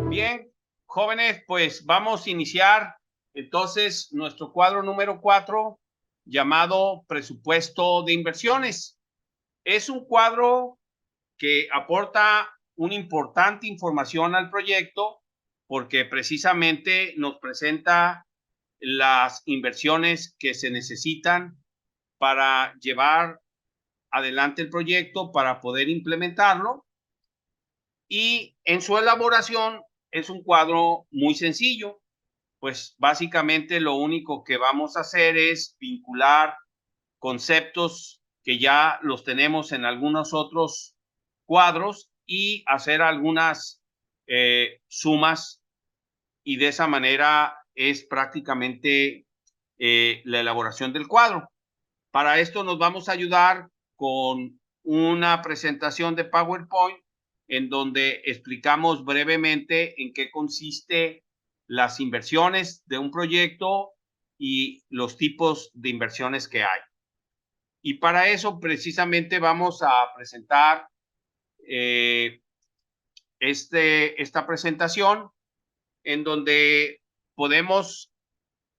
Bien, jóvenes, pues vamos a iniciar entonces nuestro cuadro número 4 llamado presupuesto de inversiones. Es un cuadro que aporta una importante información al proyecto porque precisamente nos presenta las inversiones que se necesitan para llevar adelante el proyecto, para poder implementarlo. Y en su elaboración es un cuadro muy sencillo, pues básicamente lo único que vamos a hacer es vincular conceptos que ya los tenemos en algunos otros cuadros y hacer algunas sumas, y de esa manera es prácticamente la elaboración del cuadro. Para esto nos vamos a ayudar con una presentación de PowerPoint en donde explicamos brevemente en qué consiste las inversiones de un proyecto y los tipos de inversiones que hay. Y para eso precisamente vamos a presentar esta presentación en donde podemos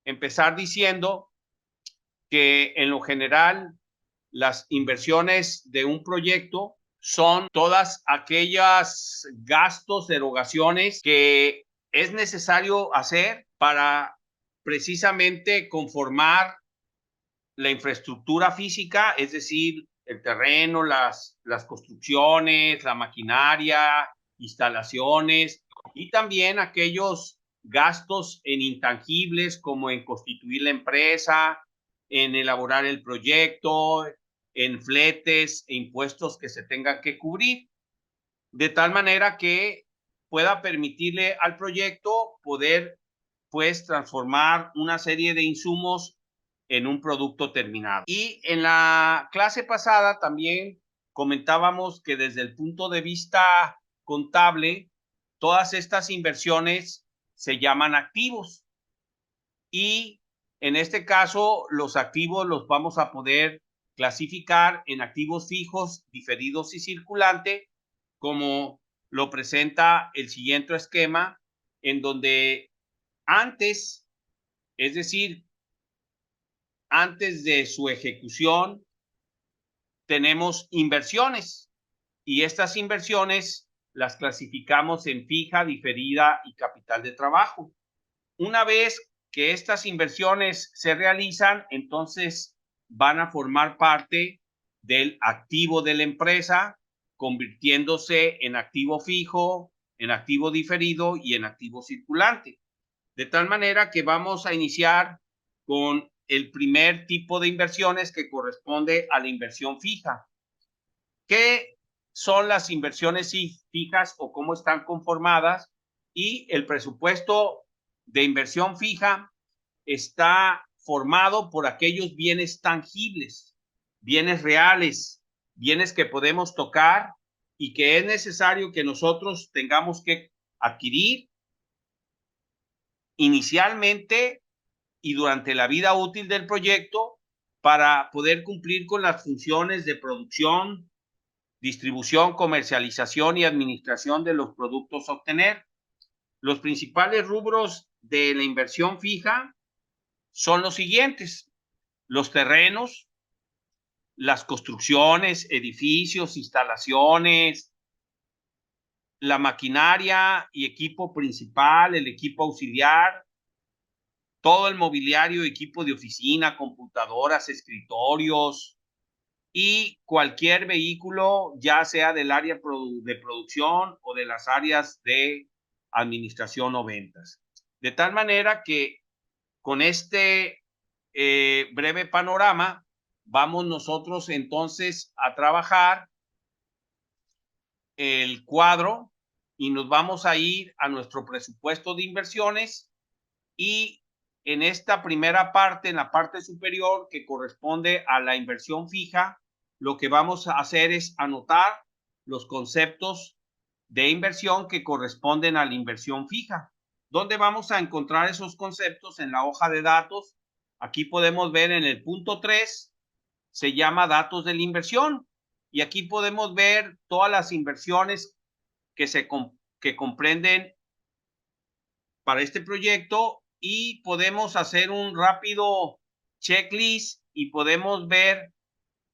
empezar diciendo que en lo general las inversiones de un proyecto son todas aquellas gastos, erogaciones que es necesario hacer para precisamente conformar la infraestructura física, es decir, el terreno, las construcciones, la maquinaria, instalaciones, y también aquellos gastos en intangibles como en constituir la empresa, en elaborar el proyecto, en fletes e impuestos que se tengan que cubrir, de tal manera que pueda permitirle al proyecto poder, pues, transformar una serie de insumos en un producto terminado. Y en la clase pasada también comentábamos que desde el punto de vista contable, todas estas inversiones se llaman activos. Y en este caso, los activos los vamos a poder clasificar en activos fijos, diferidos y circulante, como lo presenta el siguiente esquema, en donde antes, es decir, antes de su ejecución, tenemos inversiones, y estas inversiones las clasificamos en fija, diferida y capital de trabajo. Una vez que estas inversiones se realizan, entonces van a formar parte del activo de la empresa, convirtiéndose en activo fijo, en activo diferido y en activo circulante. De tal manera que vamos a iniciar con el primer tipo de inversiones, que corresponde a la inversión fija. ¿Qué son las inversiones fijas o cómo están conformadas? Y el presupuesto de inversión fija está formado por aquellos bienes tangibles, bienes reales, bienes que podemos tocar y que es necesario que nosotros tengamos que adquirir inicialmente y durante la vida útil del proyecto para poder cumplir con las funciones de producción, distribución, comercialización y administración de los productos a obtener. Los principales rubros de la inversión fija son los siguientes: los terrenos, las construcciones, edificios, instalaciones, la maquinaria y equipo principal, el equipo auxiliar, todo el mobiliario, equipo de oficina, computadoras, escritorios y cualquier vehículo, ya sea del área de producción o de las áreas de administración o ventas. De tal manera que con este breve panorama vamos nosotros entonces a trabajar el cuadro y nos vamos a ir a nuestro presupuesto de inversiones. Y en esta primera parte, en la parte superior que corresponde a la inversión fija, lo que vamos a hacer es anotar los conceptos de inversión que corresponden a la inversión fija. ¿Dónde vamos a encontrar esos conceptos? En la hoja de datos. Aquí podemos ver en el punto 3, se llama datos de la inversión. Y aquí podemos ver todas las inversiones que comprenden para este proyecto y podemos hacer un rápido checklist y podemos ver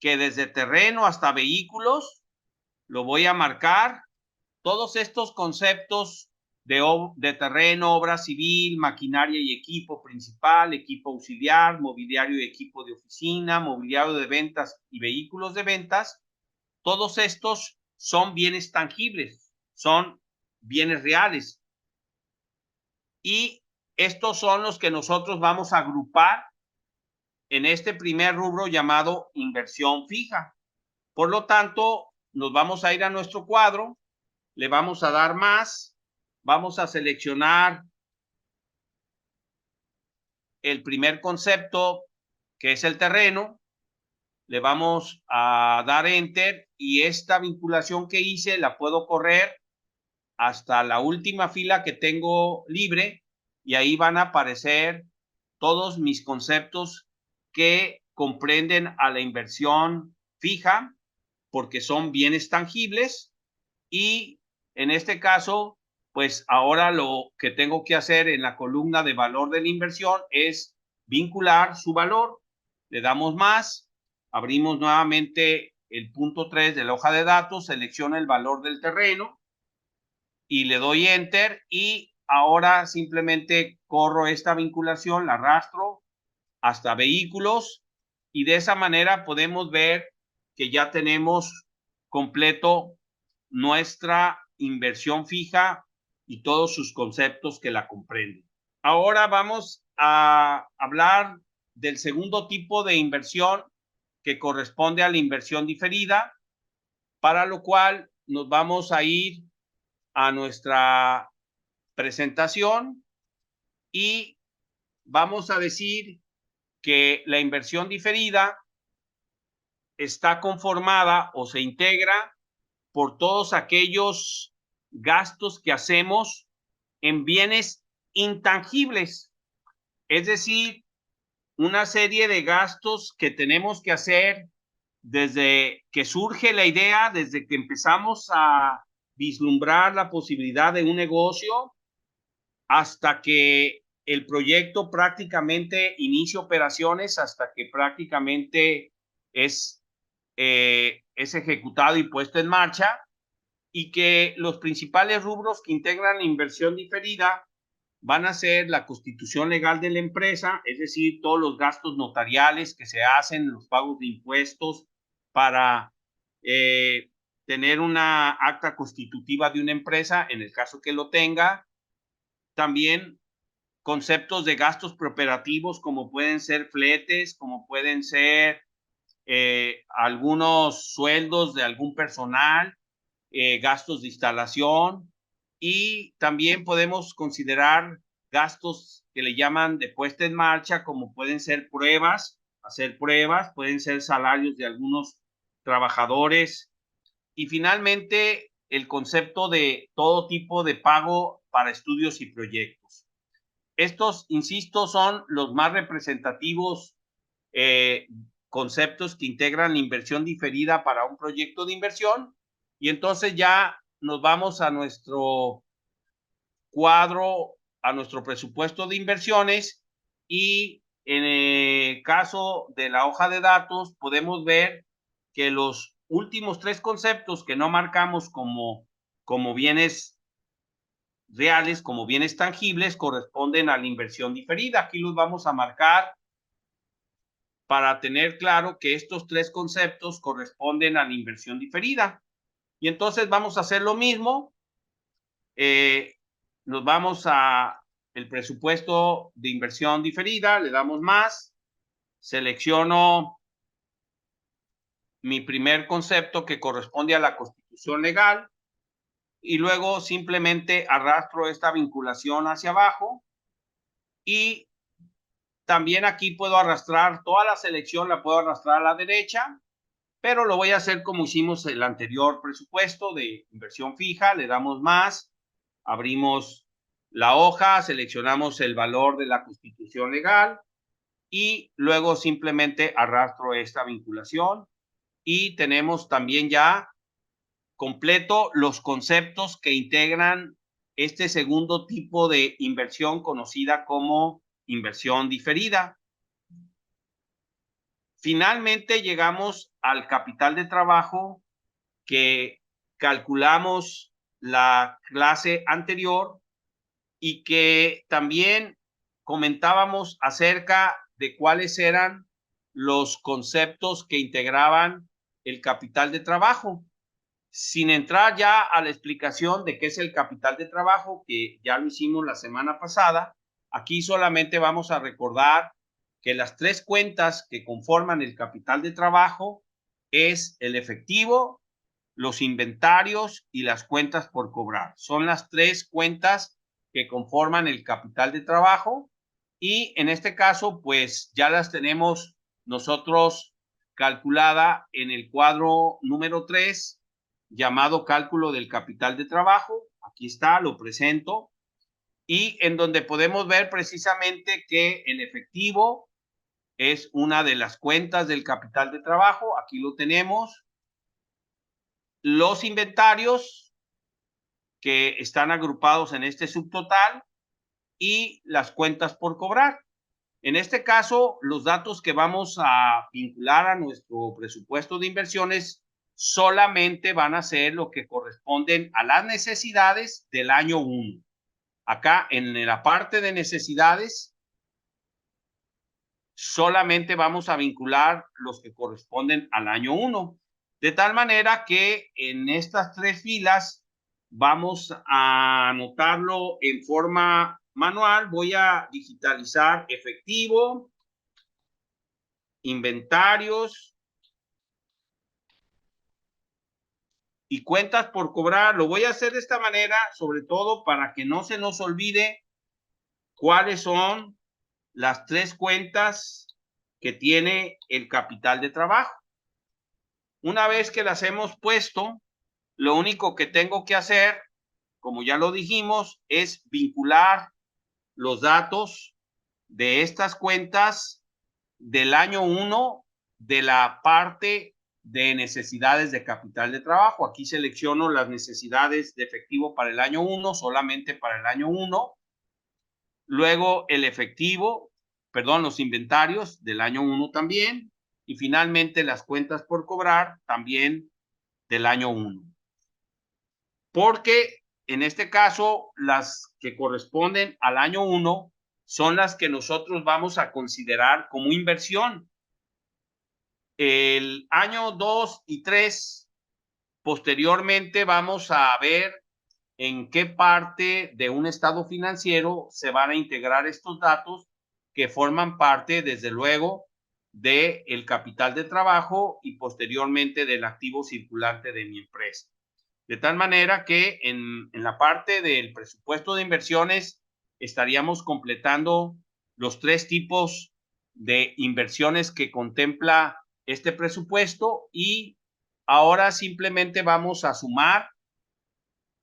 que desde terreno hasta vehículos, lo voy a marcar, todos estos conceptos de terreno, obra civil, maquinaria y equipo principal, equipo auxiliar, mobiliario y equipo de oficina, mobiliario de ventas y vehículos de ventas, todos estos son bienes tangibles, son bienes reales. Y estos son los que nosotros vamos a agrupar en este primer rubro llamado inversión fija. Por lo tanto, nos vamos a ir a nuestro cuadro, le vamos a dar más, vamos a seleccionar el primer concepto, que es el terreno, le vamos a dar enter y esta vinculación que hice la puedo correr hasta la última fila que tengo libre y ahí van a aparecer todos mis conceptos que comprenden a la inversión fija porque son bienes tangibles y en este caso, pues ahora lo que tengo que hacer en la columna de valor de la inversión es vincular su valor. Le damos más, abrimos nuevamente el punto 3 de la hoja de datos, selecciona el valor del terreno y le doy enter y ahora simplemente corro esta vinculación, la arrastro hasta vehículos y de esa manera podemos ver que ya tenemos completo nuestra inversión fija y todos sus conceptos que la comprenden. Ahora vamos a hablar del segundo tipo de inversión que corresponde a la inversión diferida, para lo cual nos vamos a ir a nuestra presentación y vamos a decir que la inversión diferida está conformada o se integra por todos aquellos gastos que hacemos en bienes intangibles, es decir, una serie de gastos que tenemos que hacer desde que surge la idea, desde que empezamos a vislumbrar la posibilidad de un negocio, hasta que el proyecto prácticamente inicia operaciones, hasta que prácticamente es ejecutado y puesto en marcha, y que los principales rubros que integran la inversión diferida van a ser la constitución legal de la empresa, es decir, todos los gastos notariales que se hacen, los pagos de impuestos para tener una acta constitutiva de una empresa, en el caso que lo tenga. También conceptos de gastos preoperativos como pueden ser fletes, como pueden ser algunos sueldos de algún personal, gastos de instalación y también podemos considerar gastos que le llaman de puesta en marcha, como pueden ser pruebas, hacer pruebas, pueden ser salarios de algunos trabajadores y finalmente el concepto de todo tipo de pago para estudios y proyectos. Estos, insisto, son los más representativos conceptos que integran la inversión diferida para un proyecto de inversión. Y entonces ya nos vamos a nuestro cuadro, a nuestro presupuesto de inversiones y en el caso de la hoja de datos podemos ver que los últimos tres conceptos que no marcamos como bienes reales, como bienes tangibles, corresponden a la inversión diferida. Aquí los vamos a marcar para tener claro que estos tres conceptos corresponden a la inversión diferida. Y entonces vamos a hacer lo mismo. Nos vamos a el presupuesto de inversión diferida, le damos más, selecciono mi primer concepto que corresponde a la constitución legal y luego simplemente arrastro esta vinculación hacia abajo y también aquí puedo arrastrar toda la selección, la puedo arrastrar a la derecha, pero lo voy a hacer como hicimos el anterior presupuesto de inversión fija, le damos más, abrimos la hoja, seleccionamos el valor de la constitución legal y luego simplemente arrastro esta vinculación y tenemos también ya completo los conceptos que integran este segundo tipo de inversión conocida como inversión diferida. Finalmente llegamos al capital de trabajo que calculamos la clase anterior y que también comentábamos acerca de cuáles eran los conceptos que integraban el capital de trabajo. Sin entrar ya a la explicación de qué es el capital de trabajo, que ya lo hicimos la semana pasada, aquí solamente vamos a recordar que las tres cuentas que conforman el capital de trabajo es el efectivo, los inventarios y las cuentas por cobrar. Son las tres cuentas que conforman el capital de trabajo y en este caso pues ya las tenemos nosotros calculada en el cuadro número 3 llamado cálculo del capital de trabajo. Aquí está, lo presento, y en donde podemos ver precisamente que el efectivo es una de las cuentas del capital de trabajo. Aquí lo tenemos. Los inventarios que están agrupados en este subtotal y las cuentas por cobrar. En este caso, los datos que vamos a vincular a nuestro presupuesto de inversiones solamente van a ser lo que corresponden a las necesidades del año 1. Acá en la parte de necesidades, solamente vamos a vincular los que corresponden al año 1. De tal manera que en estas tres filas vamos a anotarlo en forma manual. Voy a digitalizar efectivo, inventarios y cuentas por cobrar. Lo voy a hacer de esta manera, sobre todo para que no se nos olvide cuáles son las tres cuentas que tiene el capital de trabajo. Una vez que las hemos puesto, lo único que tengo que hacer, como ya lo dijimos, es vincular los datos de estas cuentas del año 1 de la parte de necesidades de capital de trabajo. Aquí selecciono las necesidades de efectivo para el año 1, solamente para el año 1. Luego el efectivo, perdón, los inventarios del año 1 también. Y finalmente las cuentas por cobrar también del año 1. Porque en este caso, las que corresponden al año 1 son las que nosotros vamos a considerar como inversión. El año 2 y 3, posteriormente vamos a ver en qué parte de un estado financiero se van a integrar estos datos que forman parte, desde luego, del capital de trabajo y posteriormente del activo circulante de mi empresa. De tal manera que en la parte del presupuesto de inversiones estaríamos completando los tres tipos de inversiones que contempla este presupuesto y ahora simplemente vamos a sumar.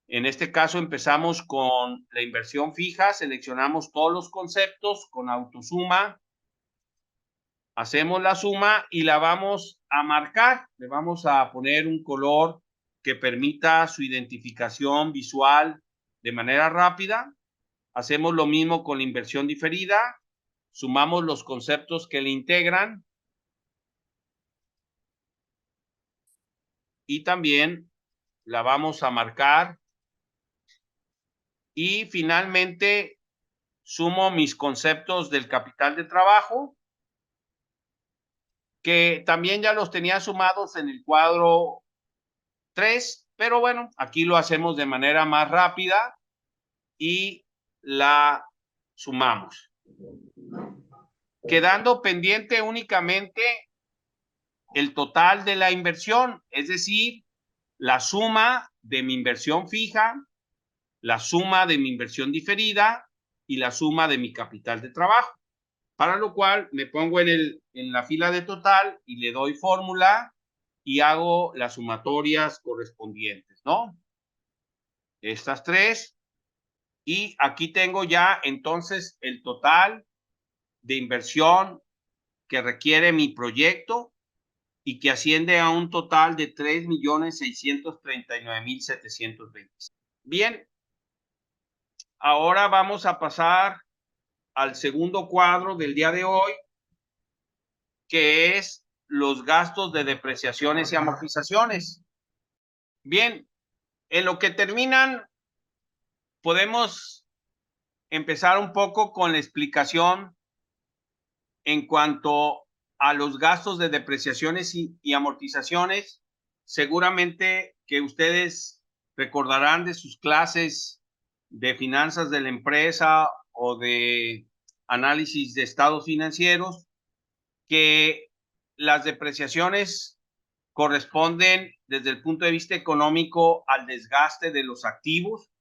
En este caso empezamos con la inversión fija, seleccionamos todos los conceptos con autosuma, hacemos la suma y la vamos a marcar. Le vamos a poner un color que permita su identificación visual de manera rápida. Hacemos lo mismo con la inversión diferida, sumamos los conceptos que le integran y también la vamos a marcar. Y finalmente sumo mis conceptos del capital de trabajo, que también ya los tenía sumados en el cuadro 3, pero bueno, aquí lo hacemos de manera más rápida y la sumamos. Quedando pendiente únicamente el total de la inversión, es decir, la suma de mi inversión fija, la suma de mi inversión diferida y la suma de mi capital de trabajo. Para lo cual me pongo en la fila de total y le doy fórmula y hago las sumatorias correspondientes, ¿no? Estas tres. Y aquí tengo ya entonces el total de inversión que requiere mi proyecto y que asciende a un total de 3.639.720. Bien, ahora vamos a pasar al segundo cuadro del día de hoy, que es los gastos de depreciaciones y amortizaciones. Bien, en lo que terminan, podemos empezar un poco con la explicación en cuanto a los gastos de depreciaciones y amortizaciones. Seguramente que ustedes recordarán de sus clases de finanzas de la empresa o de análisis de estados financieros, que las depreciaciones corresponden desde el punto de vista económico al desgaste de los activos,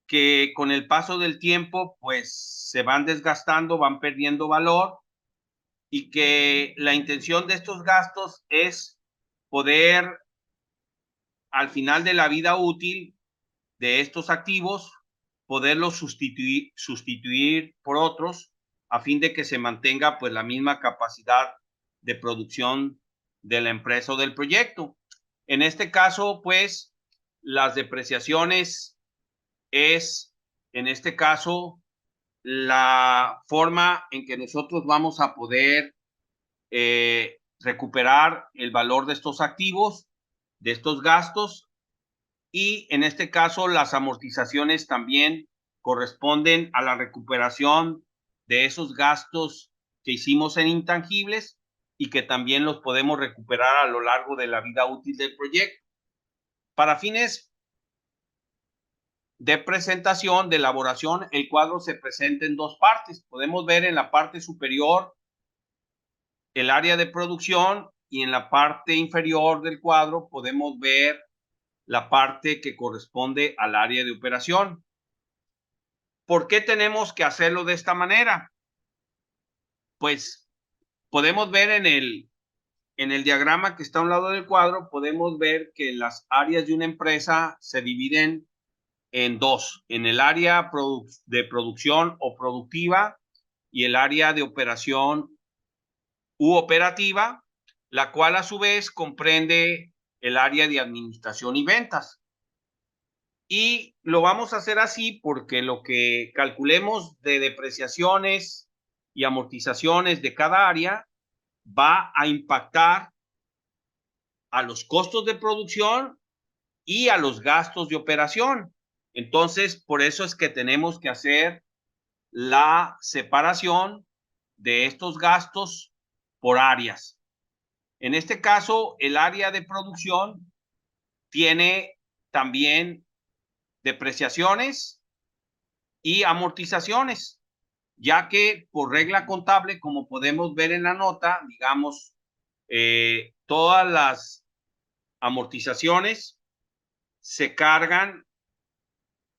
que con el paso del tiempo pues se van desgastando, van perdiendo valor, y que la intención de estos gastos es poder, al final de la vida útil de estos activos, poderlos sustituir por otros a fin de que se mantenga pues la misma capacidad de producción de la empresa o del proyecto. En este caso, pues, las depreciaciones es, en este caso, la forma en que nosotros vamos a poder recuperar el valor de estos activos, de estos gastos, y en este caso las amortizaciones también corresponden a la recuperación de esos gastos que hicimos en intangibles y que también los podemos recuperar a lo largo de la vida útil del proyecto. Para fines de presentación, de elaboración, el cuadro se presenta en dos partes. Podemos ver en la parte superior el área de producción y en la parte inferior del cuadro podemos ver la parte que corresponde al área de operación. ¿Por qué tenemos que hacerlo de esta manera? Pues podemos ver en el diagrama que está a un lado del cuadro, podemos ver que las áreas de una empresa se dividen en dos, en el área de producción o productiva y el área de operación u operativa, la cual a su vez comprende el área de administración y ventas. Y lo vamos a hacer así porque lo que calculemos de depreciaciones y amortizaciones de cada área va a impactar a los costos de producción y a los gastos de operación. Entonces, por eso es que tenemos que hacer la separación de estos gastos por áreas. En este caso, el área de producción tiene también depreciaciones y amortizaciones, ya que por regla contable, como podemos ver en la nota, digamos, todas las amortizaciones se cargan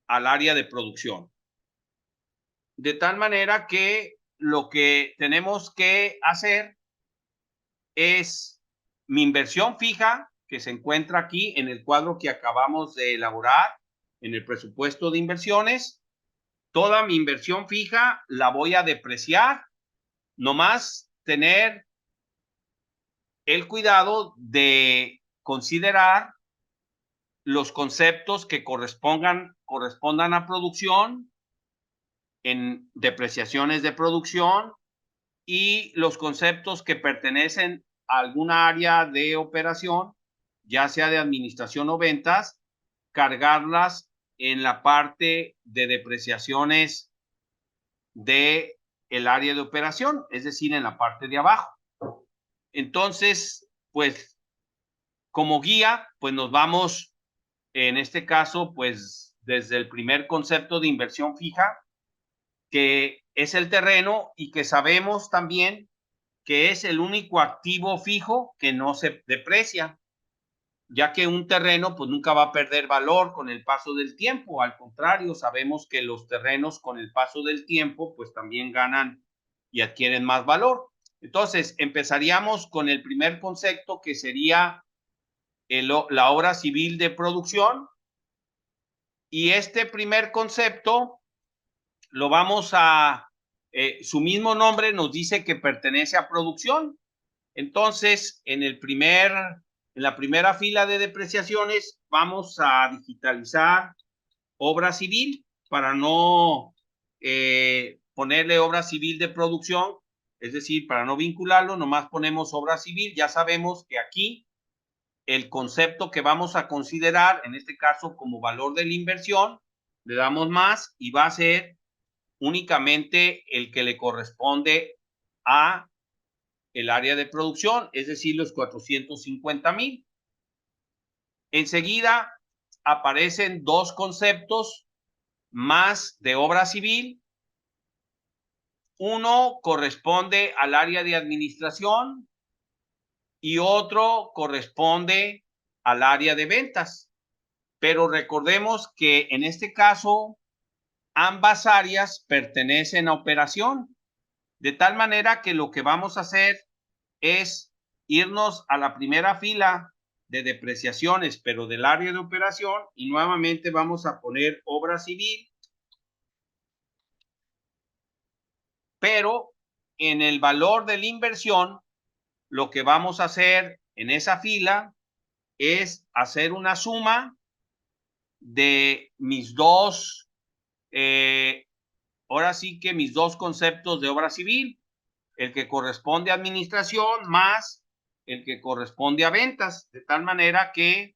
al área de producción. De tal manera que lo que tenemos que hacer es mi inversión fija, que se encuentra aquí en el cuadro que acabamos de elaborar, en el presupuesto de inversiones. Toda mi inversión fija la voy a depreciar, nomás tener el cuidado de considerar los conceptos que correspondan a producción, en depreciaciones de producción, y los conceptos que pertenecen a alguna área de operación, ya sea de administración o ventas, cargarlas en la parte de depreciaciones de el área de operación, es decir, en la parte de abajo. Entonces, pues como guía, pues nos vamos, en este caso, pues desde el primer concepto de inversión fija, que es el terreno y que sabemos también que es el único activo fijo que no se deprecia, ya que un terreno pues nunca va a perder valor con el paso del tiempo. Al contrario, sabemos que los terrenos con el paso del tiempo pues también ganan y adquieren más valor. Entonces, empezaríamos con el primer concepto, que sería la obra civil de producción, y este primer concepto lo vamos a, su mismo nombre nos dice que pertenece a producción. Entonces, en la primera fila de depreciaciones vamos a digitalizar obra civil para no ponerle obra civil de producción, es decir, para no vincularlo, nomás ponemos obra civil. Ya sabemos que aquí el concepto que vamos a considerar, en este caso como valor de la inversión, le damos más y va a ser únicamente el que le corresponde a el área de producción, es decir, los 450,000. Enseguida aparecen dos conceptos más de obra civil. Uno corresponde al área de administración y otro corresponde al área de ventas. Pero recordemos que en este caso ambas áreas pertenecen a operación, de tal manera que lo que vamos a hacer es irnos a la primera fila de depreciaciones, pero del área de operación, y nuevamente vamos a poner obra civil, pero en el valor de la inversión, lo que vamos a hacer en esa fila es hacer una suma de mis dos, ahora sí que mis dos conceptos de obra civil, el que corresponde a administración más el que corresponde a ventas, de tal manera que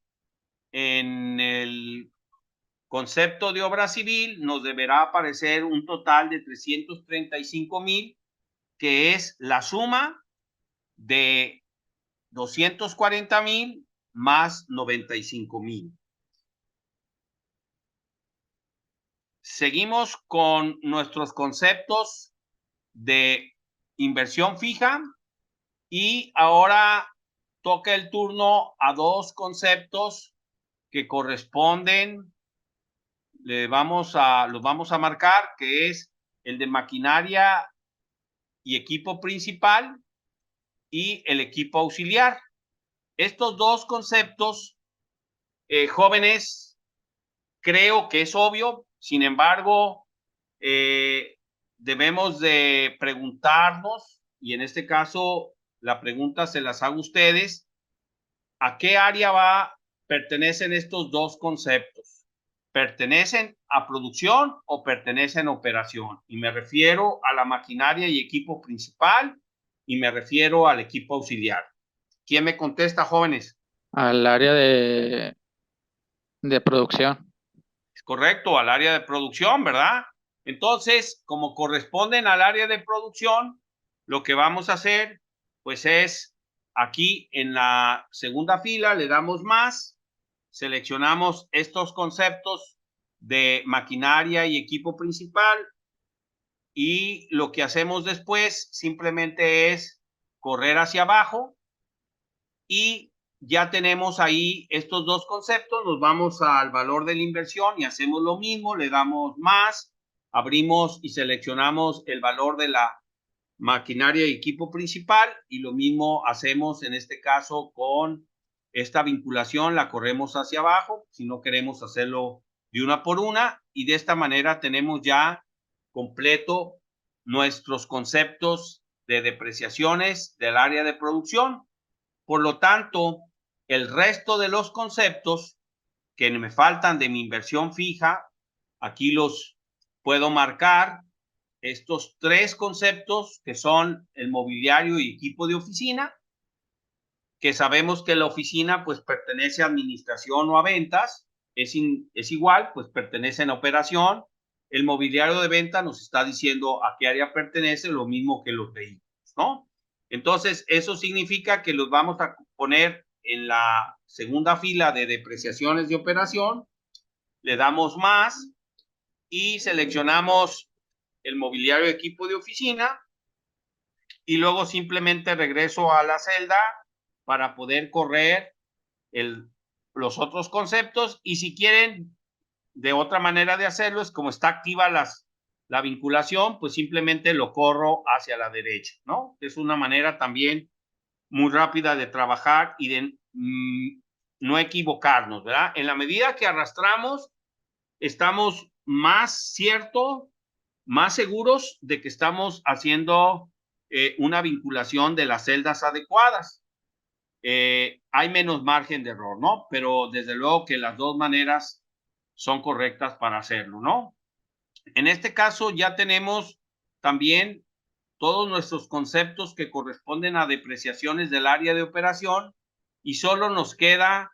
en el concepto de obra civil nos deberá aparecer un total de 335,000, que es la suma de 240,000 más 95,000. Seguimos con nuestros conceptos de inversión fija y ahora toca el turno a dos conceptos que corresponden, los vamos a marcar, que es el de maquinaria y equipo principal y el equipo auxiliar. Estos dos conceptos, jóvenes, creo que es obvio, sin embargo, debemos de preguntarnos, y en este caso la pregunta se las hago a ustedes, ¿a qué área pertenecen estos dos conceptos? ¿Pertenecen a producción o pertenecen a operación? Y me refiero a la maquinaria y equipo principal y me refiero al equipo auxiliar. ¿Quién me contesta, jóvenes? Al área de producción. Es correcto, al área de producción, ¿verdad? Entonces, como corresponden al área de producción, lo que vamos a hacer, pues es aquí en la segunda fila le damos más, seleccionamos estos conceptos de maquinaria y equipo principal y lo que hacemos después simplemente es correr hacia abajo y ya tenemos ahí estos dos conceptos. Nos vamos al valor de la inversión y hacemos lo mismo, le damos más, abrimos y seleccionamos el valor de la maquinaria y equipo principal y lo mismo hacemos en este caso con esta vinculación, la corremos hacia abajo si no queremos hacerlo de una por una, y de esta manera tenemos ya completo nuestros conceptos de depreciaciones del área de producción. Por lo tanto, el resto de los conceptos que me faltan de mi inversión fija, aquí los puedo marcar. Estos tres conceptos que son el mobiliario y equipo de oficina, que sabemos que la oficina pues pertenece a administración o a ventas, es igual, pues pertenece a operación. El mobiliario de venta nos está diciendo a qué área pertenece, lo mismo que los vehículos, ¿no? Entonces, eso significa que los vamos a poner en la segunda fila de depreciaciones de operación, le damos más y seleccionamos el mobiliario de equipo de oficina y luego simplemente regreso a la celda para poder correr los otros conceptos, y si quieren de otra manera de hacerlo es como está activa la vinculación, pues simplemente lo corro hacia la derecha, ¿no? Es una manera también muy rápida de trabajar y de no equivocarnos, ¿verdad? En la medida que arrastramos, estamos más seguros de que estamos haciendo una vinculación de las celdas adecuadas. Hay menos margen de error, ¿no? Pero desde luego que las dos maneras son correctas para hacerlo, ¿no? En este caso ya tenemos también todos nuestros conceptos que corresponden a depreciaciones del área de operación y solo nos queda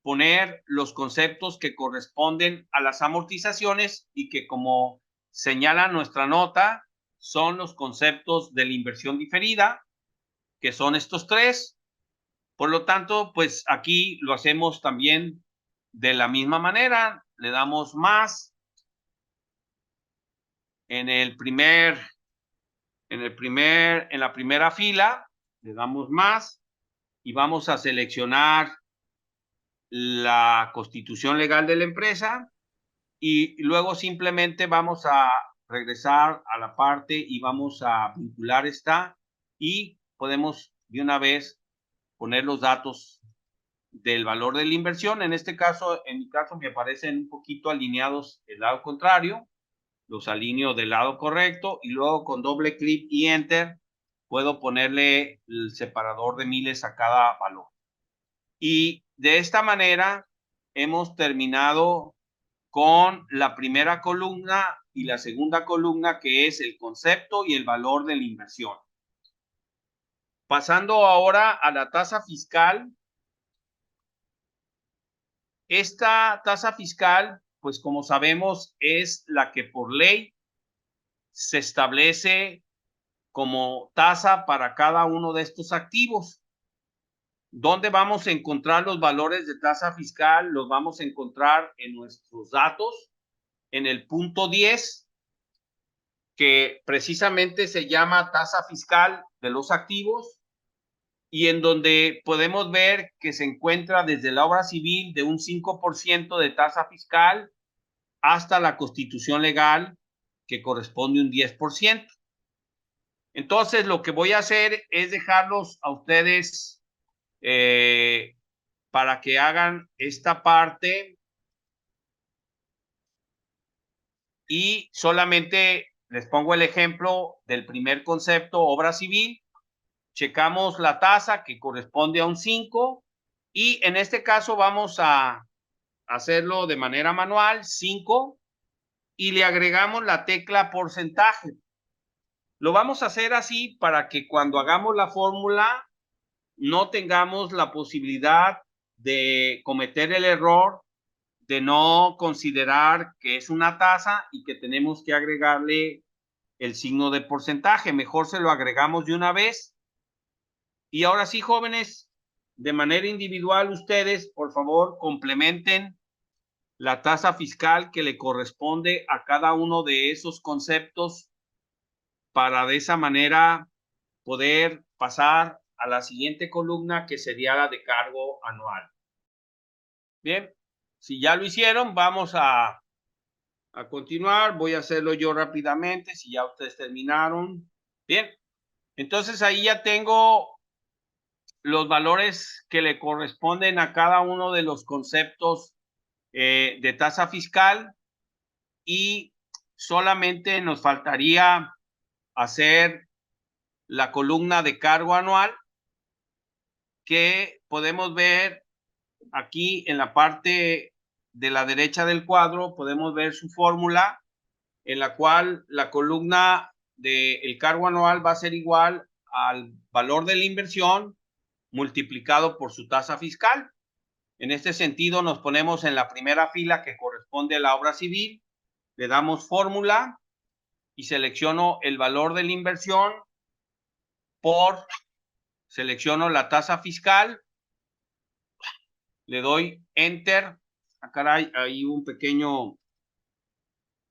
poner los conceptos que corresponden a las amortizaciones y que, como señala nuestra nota, son los conceptos de la inversión diferida, que son estos tres. Por lo tanto, pues aquí lo hacemos también de la misma manera. Le damos más en la primera fila, le damos más y vamos a seleccionar la constitución legal de la empresa y luego simplemente vamos a regresar a la parte y vamos a vincular esta y podemos de una vez poner los datos del valor de la inversión. En este caso, en mi caso, me aparecen un poquito alineados el lado contrario. Los alineo del lado correcto y luego con doble clic y enter puedo ponerle el separador de miles a cada valor. Y de esta manera hemos terminado con la primera columna y la segunda columna, que es el concepto y el valor de la inversión. Pasando ahora a la tasa fiscal. Esta tasa fiscal, pues como sabemos, es la que por ley se establece como tasa para cada uno de estos activos. ¿Dónde vamos a encontrar los valores de tasa fiscal? Los vamos a encontrar en nuestros datos, en el punto 10, que precisamente se llama tasa fiscal de los activos, y en donde podemos ver que se encuentra desde la obra civil de un 5% de tasa fiscal hasta la constitución legal, que corresponde a un 10%. Entonces, lo que voy a hacer es dejarlos a ustedes para que hagan esta parte y solamente les pongo el ejemplo del primer concepto, obra civil. Checamos la tasa que corresponde a un 5 y en este caso vamos a hacerlo de manera manual, 5, y le agregamos la tecla porcentaje. Lo vamos a hacer así para que cuando hagamos la fórmula no tengamos la posibilidad de cometer el error de no considerar que es una tasa y que tenemos que agregarle el signo de porcentaje. Mejor se lo agregamos de una vez. Y ahora sí, jóvenes, de manera individual, ustedes, por favor, complementen la tasa fiscal que le corresponde a cada uno de esos conceptos para de esa manera poder pasar a la siguiente columna, que sería la de cargo anual. Bien, si ya lo hicieron, vamos a continuar. Voy a hacerlo yo rápidamente, si ya ustedes terminaron. Bien, entonces ahí ya tengo los valores que le corresponden a cada uno de los conceptos de tasa fiscal y solamente nos faltaría hacer la columna de cargo anual, que podemos ver aquí en la parte de la derecha del cuadro. Podemos ver su fórmula, en la cual la columna del cargo anual va a ser igual al valor de la inversión multiplicado por su tasa fiscal. En este sentido, nos ponemos en la primera fila que corresponde a la obra civil, le damos fórmula y selecciono el valor de la inversión por, selecciono la tasa fiscal, le doy enter. Acá hay un pequeño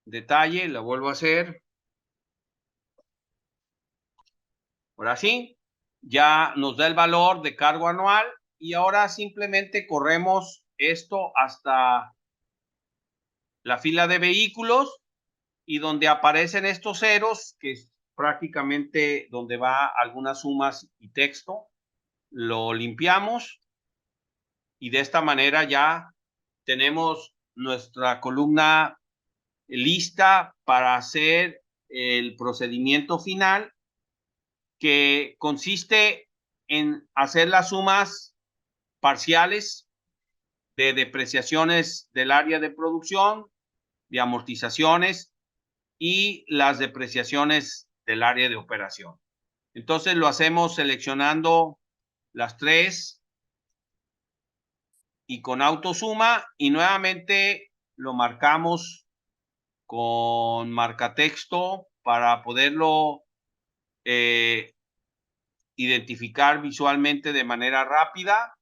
detalle, lo vuelvo a hacer. Ahora sí, ya nos da el valor de cargo anual y ahora simplemente corremos esto hasta la fila de vehículos y donde aparecen estos ceros, que es prácticamente donde va algunas sumas y texto, lo limpiamos y de esta manera ya tenemos nuestra columna lista para hacer el procedimiento final que consiste en hacer las sumas parciales de depreciaciones del área de producción, de amortizaciones y las depreciaciones del área de operación. Entonces lo hacemos seleccionando las tres y con autosuma, y nuevamente lo marcamos con marcatexto para poderlo identificar visualmente de manera rápida.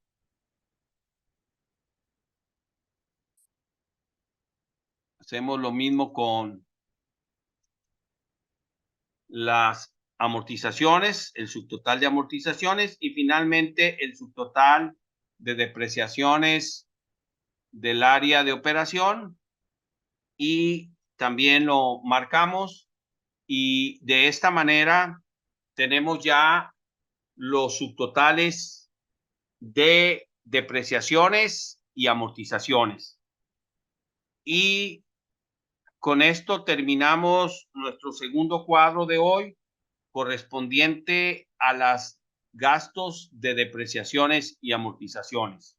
Hacemos lo mismo con las amortizaciones, el subtotal de amortizaciones y finalmente el subtotal de depreciaciones del área de operación, y también lo marcamos, y de esta manera tenemos ya los subtotales de depreciaciones y amortizaciones. Y con esto terminamos nuestro segundo cuadro de hoy, correspondiente a los gastos de depreciaciones y amortizaciones.